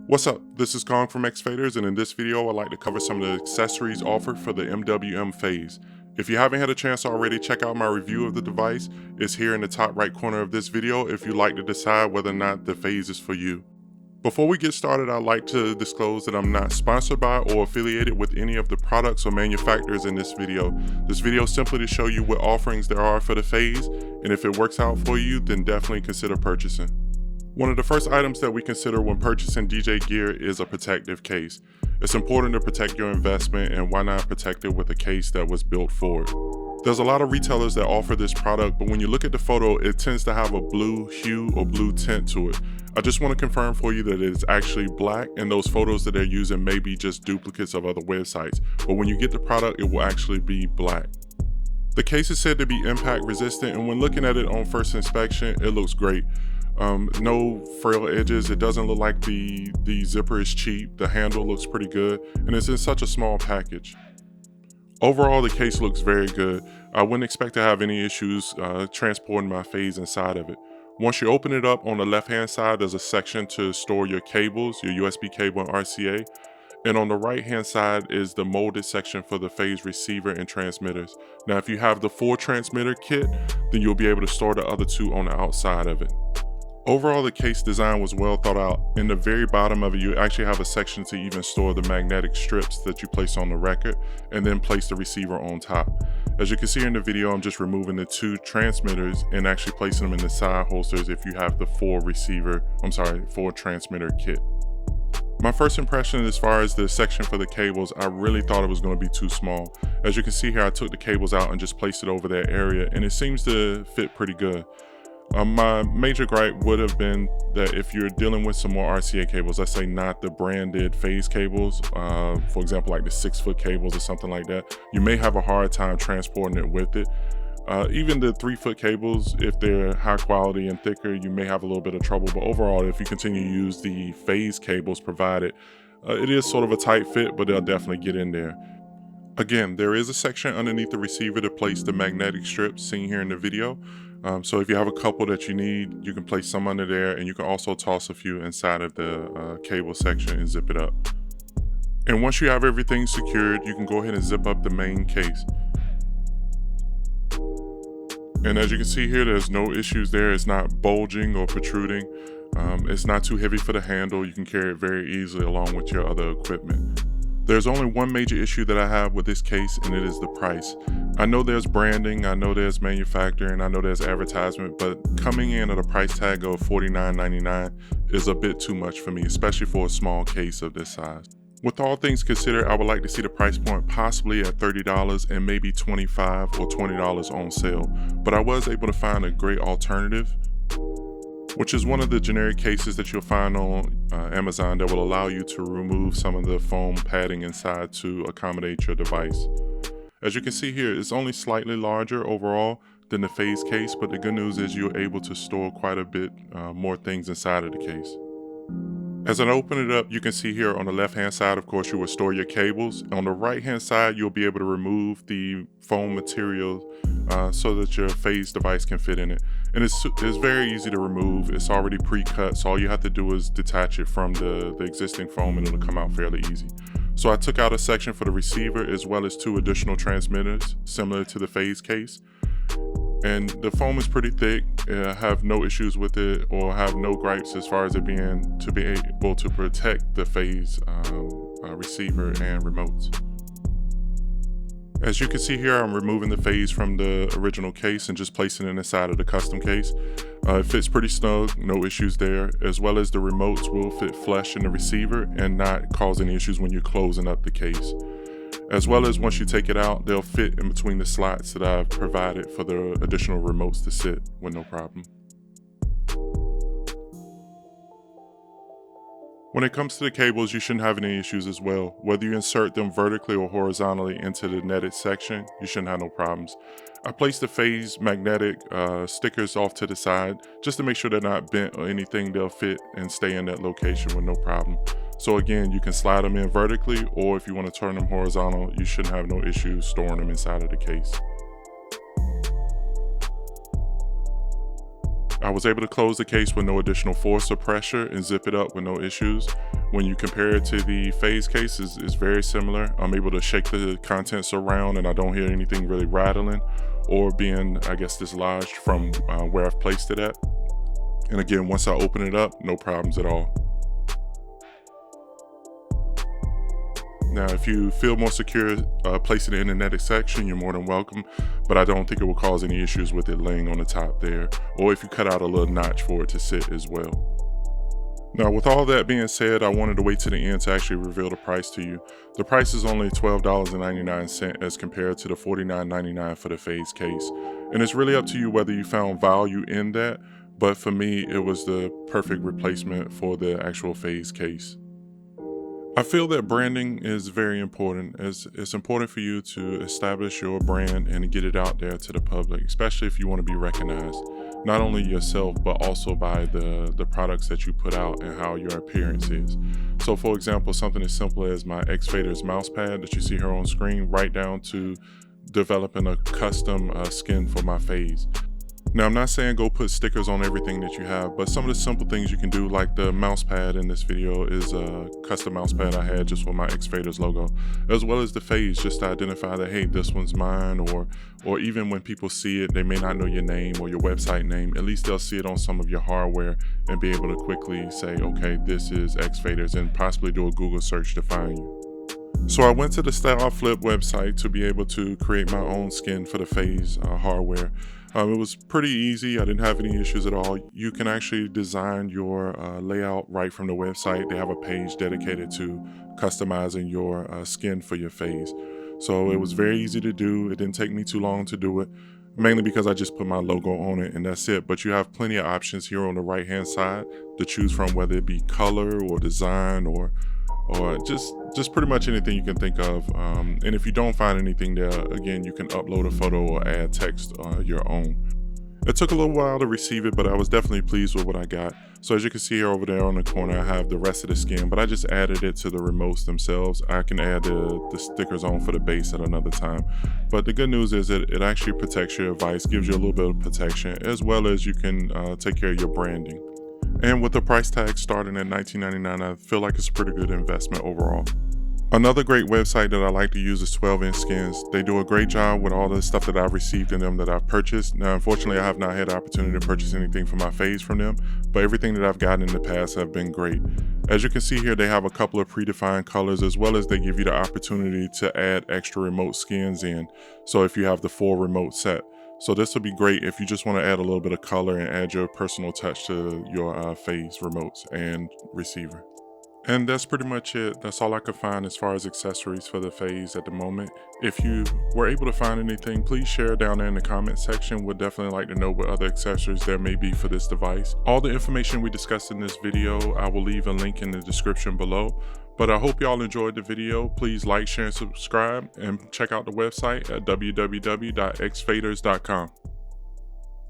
What's up? This is Kong from X-Faders, and in this video I'd like to cover some of the accessories offered for the MWM Phase. If you haven't had a chance already, check out my review of the device. It's here in the top right corner of this video if you'd like to decide whether or not the Phase is for you. Before we get started, I'd like to disclose that I'm not sponsored by or affiliated with any of the products or manufacturers in this video. This video is simply to show you what offerings there are for the Phase, and if it works out for you, then definitely consider purchasing. One of the first items that we consider when purchasing DJ gear is a protective case. It's important to protect your investment, and why not protect it with a case that was built for it. There's a lot of retailers that offer this product, but when you look at the photo, it tends to have a blue hue or blue tint to it. I just want to confirm for you that it's actually black, and those photos that they're using may be just duplicates of other websites, but when you get the product, it will actually be black. The case is said to be impact resistant, and when looking at it on first inspection, it looks great. No frail edges. It doesn't look like the zipper is cheap. The handle looks pretty good, and it's in such a small package. Overall, the case looks very good. I wouldn't expect to have any issues transporting my Phase inside of it. Once you open it up, on the left hand side there's a section to store your cables, your USB cable and RCA, and on the right hand side is the molded section for the Phase receiver and transmitters. Now if you have the full transmitter kit, then you'll be able to store the other two on the outside of it. Overall, the case design was well thought out. In the very bottom of it, you actually have a section to even store the magnetic strips that you place on the record, and then place the receiver on top. As you can see in the video, I'm just removing the two transmitters and actually placing them in the side holsters if you have the full full transmitter kit. My first impression as far as the section for the cables, I really thought it was going to be too small. As you can see here, I took the cables out and just placed it over that area, and it seems to fit pretty good. My major gripe would have been that if you're dealing with some more RCA cables, let's say not the branded Phase cables, for example like the 6-foot cables or something like that, you may have a hard time transporting it with it. Even the 3-foot cables, if they're high quality and thicker, you may have a little bit of trouble, but overall if you continue to use the Phase cables provided, it is sort of a tight fit, but they'll definitely get in there. Again, there is a section underneath the receiver to place the magnetic strips seen here in the video. So if you have a couple that you need, you can place some under there, and you can also toss a few inside of the cable section and zip it up. And once you have everything secured, you can go ahead and zip up the main case. And as you can see here, there's no issues there. It's not bulging or protruding. It's not too heavy for the handle. You can carry it very easily along with your other equipment. There's only one major issue that I have with this case, and it is the price. I know there's branding, I know there's manufacturing, I know there's advertisement, but coming in at a price tag of $49.99 is a bit too much for me, especially for a small case of this size. With all things considered, I would like to see the price point possibly at $30 and maybe $25 or $20 on sale, but I was able to find a great alternative, which is one of the generic cases that you'll find on Amazon that will allow you to remove some of the foam padding inside to accommodate your device. As you can see here, it's only slightly larger overall than the Phase case, but the good news is you're able to store quite a bit more things inside of the case. As I open it up, you can see here on the left hand side, of course, you will store your cables. On the right hand side, you'll be able to remove the foam material so that your Phase device can fit in it. And it's very easy to remove. It's already pre-cut, so all you have to do is detach it from the existing foam and it'll come out fairly easy. So I took out a section for the receiver as well as 2 additional transmitters similar to the Phase case. And the foam is pretty thick. I have no issues with it or have no gripes as far as it being to be able to protect the Phase receiver and remotes. As you can see here, I'm removing the Phase from the original case and just placing it inside of the custom case. It fits pretty snug, no issues there, as well as the remotes will fit flush in the receiver and not cause any issues when you're closing up the case. As well as once you take it out, they'll fit in between the slots that I've provided for the additional remotes to sit with no problem. When it comes to the cables, you shouldn't have any issues as well. Whether you insert them vertically or horizontally into the netted section, you shouldn't have no problems. I placed the Phase magnetic stickers off to the side just to make sure they're not bent or anything. They'll fit and stay in that location with no problem. So again, you can slide them in vertically, or if you want to turn them horizontal, you shouldn't have no issues storing them inside of the case. I was able to close the case with no additional force or pressure and zip it up with no issues. when you compare it to the Phase case, is very similar. I'm able to shake the contents around and I don't hear anything really rattling or being, I guess, dislodged from where I've placed it at. And again, once I open it up, no problems at all. Now, if you feel more secure placing it in the netted section, you're more than welcome, but I don't think it will cause any issues with it laying on the top there, or if you cut out a little notch for it to sit as well. Now, with all that being said, I wanted to wait to the end to actually reveal the price to you. The price is only $12.99 as compared to the $49.99 for the Phase case. And it's really up to you whether you found value in that, but for me, it was the perfect replacement for the actual Phase case. I feel that branding is very important. It's important for you to establish your brand and get it out there to the public, especially if you want to be recognized, not only yourself, but also by the products that you put out and how your appearance is. So for example, something as simple as my X-Faders mouse pad that you see here on screen, right down to developing a custom skin for my Phase. Now, I'm not saying go put stickers on everything that you have, but some of the simple things you can do, like the mouse pad in this video is a custom mouse pad I had just with my X-Faders logo, as well as the Phase, just to identify that, hey, this one's mine, or even when people see it, they may not know your name or your website name. At least they'll see it on some of your hardware and be able to quickly say, okay, this is X-Faders, and possibly do a Google search to find you. So I went to the StyleFlip website to be able to create my own skin for the Phase hardware. It was pretty easy. I didn't have any issues at all. You can actually design your layout right from the website. They have a page dedicated to customizing your skin for your Phase. So it was very easy to do. It didn't take me too long to do it, mainly because I just put my logo on it and that's it. But you have plenty of options here on the right hand side to choose from, whether it be color or design or just pretty much anything you can think of. And if you don't find anything there, again, you can upload a photo or add text your own. It took a little while to receive it, but I was definitely pleased with what I got. So as you can see here over there on the corner, I have the rest of the skin, but I just added it to the remotes themselves. I can add the stickers on for the base at another time. But the good news is it actually protects your device, gives you a little bit of protection, as well as you can take care of your branding. And with the price tag starting at $19.99, I feel like it's a pretty good investment overall. Another great website that I like to use is 12-inch Skinz. They do a great job with all the stuff that I've received in them that I've purchased. Now, unfortunately, I have not had the opportunity to purchase anything for my Phase from them, but everything that I've gotten in the past have been great. As you can see here, they have a couple of predefined colors, as well as they give you the opportunity to add extra remote skins in. So if you have the full remote set. So this will be great if you just want to add a little bit of color and add your personal touch to your Phase remotes and receiver. And that's pretty much it. That's all I could find as far as accessories for the Phase at the moment. If you were able to find anything, please share down there in the comment section. We'd definitely like to know what other accessories there may be for this device. All the information we discussed in this video, I will leave a link in the description below. But I hope y'all enjoyed the video. Please like, share, and subscribe, and check out the website at www.xfaders.com.